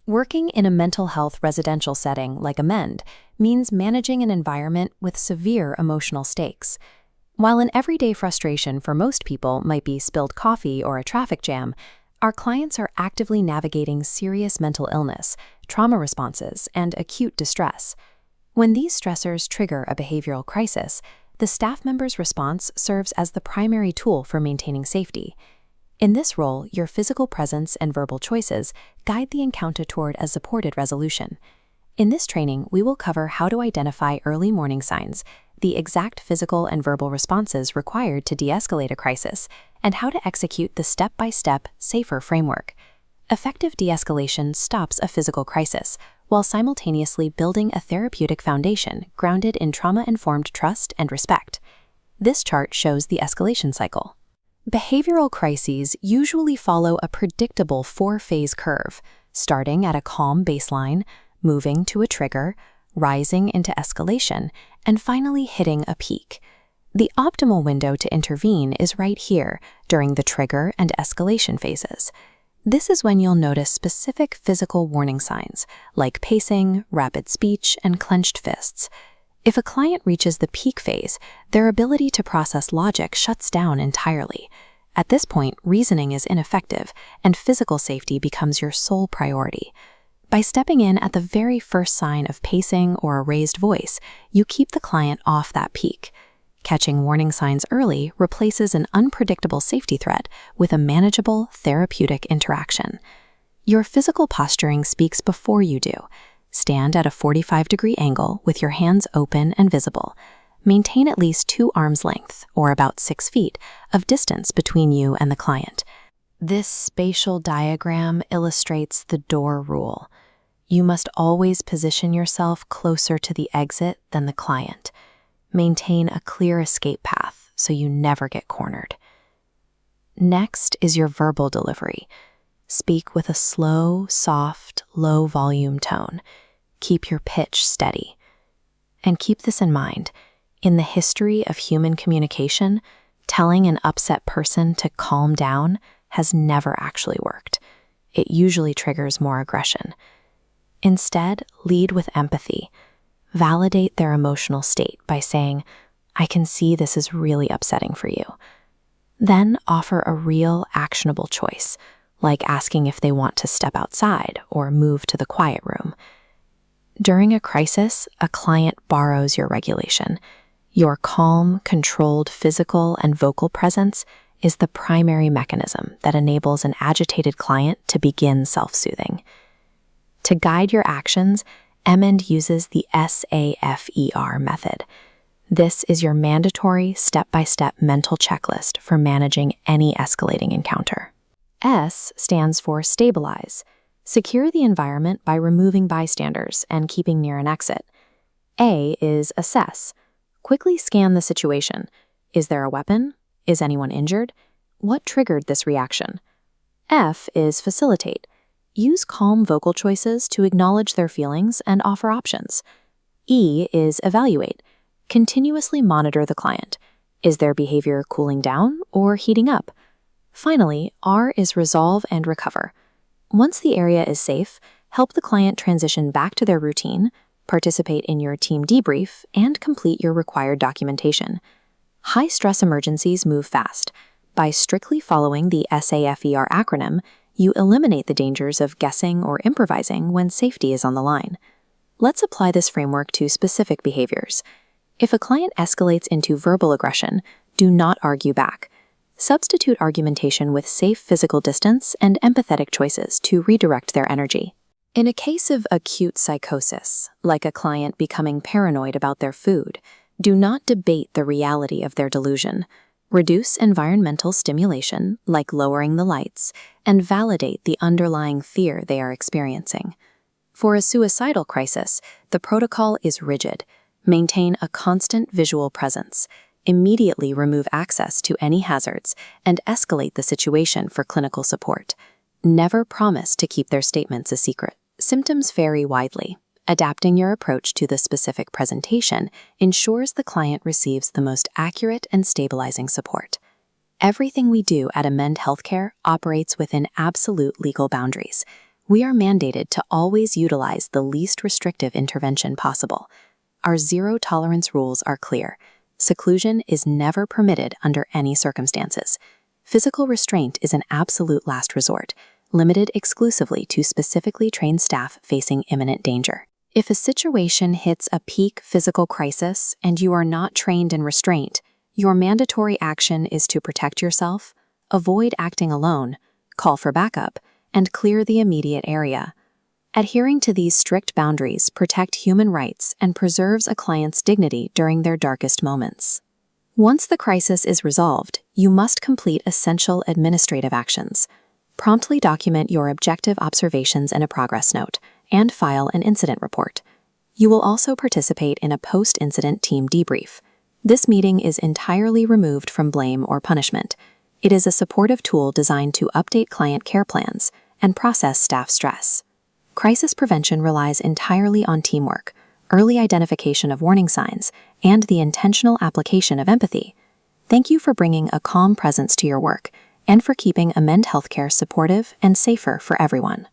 Working in a mental health residential setting like Amend means managing an environment with severe emotional stakes. While an everyday frustration for most people might be spilled coffee or a traffic jam, our clients are actively navigating serious mental illness, trauma responses, and acute distress. When these stressors trigger a behavioral crisis, the staff member's response serves as the primary tool for maintaining safety. In this role, your physical presence and verbal choices guide the encounter toward a supported resolution. In this training, we will cover how to identify early warning signs, the exact physical and verbal responses required to de-escalate a crisis, and how to execute the step-by-step, safer framework. Effective de-escalation stops a physical crisis, while simultaneously building a therapeutic foundation grounded in trauma-informed trust and respect. This chart shows the escalation cycle. Behavioral crises usually follow a predictable four-phase curve, starting at a calm baseline, moving to a trigger, rising into escalation, and finally hitting a peak. The optimal window to intervene is right here, during the trigger and escalation phases. This is when you'll notice specific physical warning signs, like pacing, rapid speech, and clenched fists. If a client reaches the peak phase, their ability to process logic shuts down entirely. At this point, reasoning is ineffective, and physical safety becomes your sole priority. By stepping in at the very first sign of pacing or a raised voice, you keep the client off that peak. Catching warning signs early replaces an unpredictable safety threat with a manageable, therapeutic interaction. Your physical posturing speaks before you do. Stand at a 45-degree angle with your hands open and visible. Maintain at least 2 arms length, or about 6 feet, of distance between you and the client. This spatial diagram illustrates the door rule. You must always position yourself closer to the exit than the client. Maintain a clear escape path so you never get cornered. Next is your verbal delivery. Speak with a slow, soft, low-volume tone. Keep your pitch steady. And keep this in mind. In the history of human communication, telling an upset person to calm down has never actually worked. It usually triggers more aggression. Instead, lead with empathy. Validate their emotional state by saying, "I can see this is really upsetting for you." Then offer a real, actionable choice, like asking if they want to step outside or move to the quiet room. During a crisis, a client borrows your regulation. Your calm, controlled physical and vocal presence is the primary mechanism that enables an agitated client to begin self-soothing. To guide your actions, Amend uses the SAFER method. This is your mandatory step-by-step mental checklist for managing any escalating encounter. S stands for stabilize. Secure the environment by removing bystanders and keeping near an exit. A is assess. Quickly scan the situation. Is there a weapon? Is anyone injured? What triggered this reaction? F is facilitate. Use calm vocal choices to acknowledge their feelings and offer options. E is evaluate. Continuously monitor the client. Is their behavior cooling down or heating up? Finally, R is resolve and recover. Once the area is safe, help the client transition back to their routine, participate in your team debrief, and complete your required documentation. High-stress emergencies move fast. By strictly following the SAFER acronym, you eliminate the dangers of guessing or improvising when safety is on the line. Let's apply this framework to specific behaviors. If a client escalates into verbal aggression, do not argue back. Substitute argumentation with safe physical distance and empathetic choices to redirect their energy. In a case of acute psychosis, like a client becoming paranoid about their food, do not debate the reality of their delusion. Reduce environmental stimulation, like lowering the lights, and validate the underlying fear they are experiencing. For a suicidal crisis, the protocol is rigid. Maintain a constant visual presence. Immediately remove access to any hazards and escalate the situation for clinical support. Never promise to keep their statements a secret. Symptoms vary widely. Adapting your approach to the specific presentation ensures the client receives the most accurate and stabilizing support. Everything we do at Amend Healthcare operates within absolute legal boundaries. we are mandated to always utilize the least restrictive intervention possible. Our zero-tolerance rules are clear. Seclusion is never permitted under any circumstances. Physical restraint is an absolute last resort, limited exclusively to specifically trained staff facing imminent danger. If a situation hits a peak physical crisis and you are not trained in restraint, your mandatory action is to protect yourself, avoid acting alone, call for backup, and clear the immediate area. Adhering to these strict boundaries protect human rights and preserves a client's dignity during their darkest moments. Once the crisis is resolved, you must complete essential administrative actions. Promptly document your objective observations in a progress note and file an incident report. You will also participate in a post-incident team debrief. This meeting is entirely removed from blame or punishment. It is a supportive tool designed to update client care plans and process staff stress. Crisis prevention relies entirely on teamwork, early identification of warning signs, and the intentional application of empathy. Thank you for bringing a calm presence to your work and for keeping Amend Healthcare supportive and safer for everyone.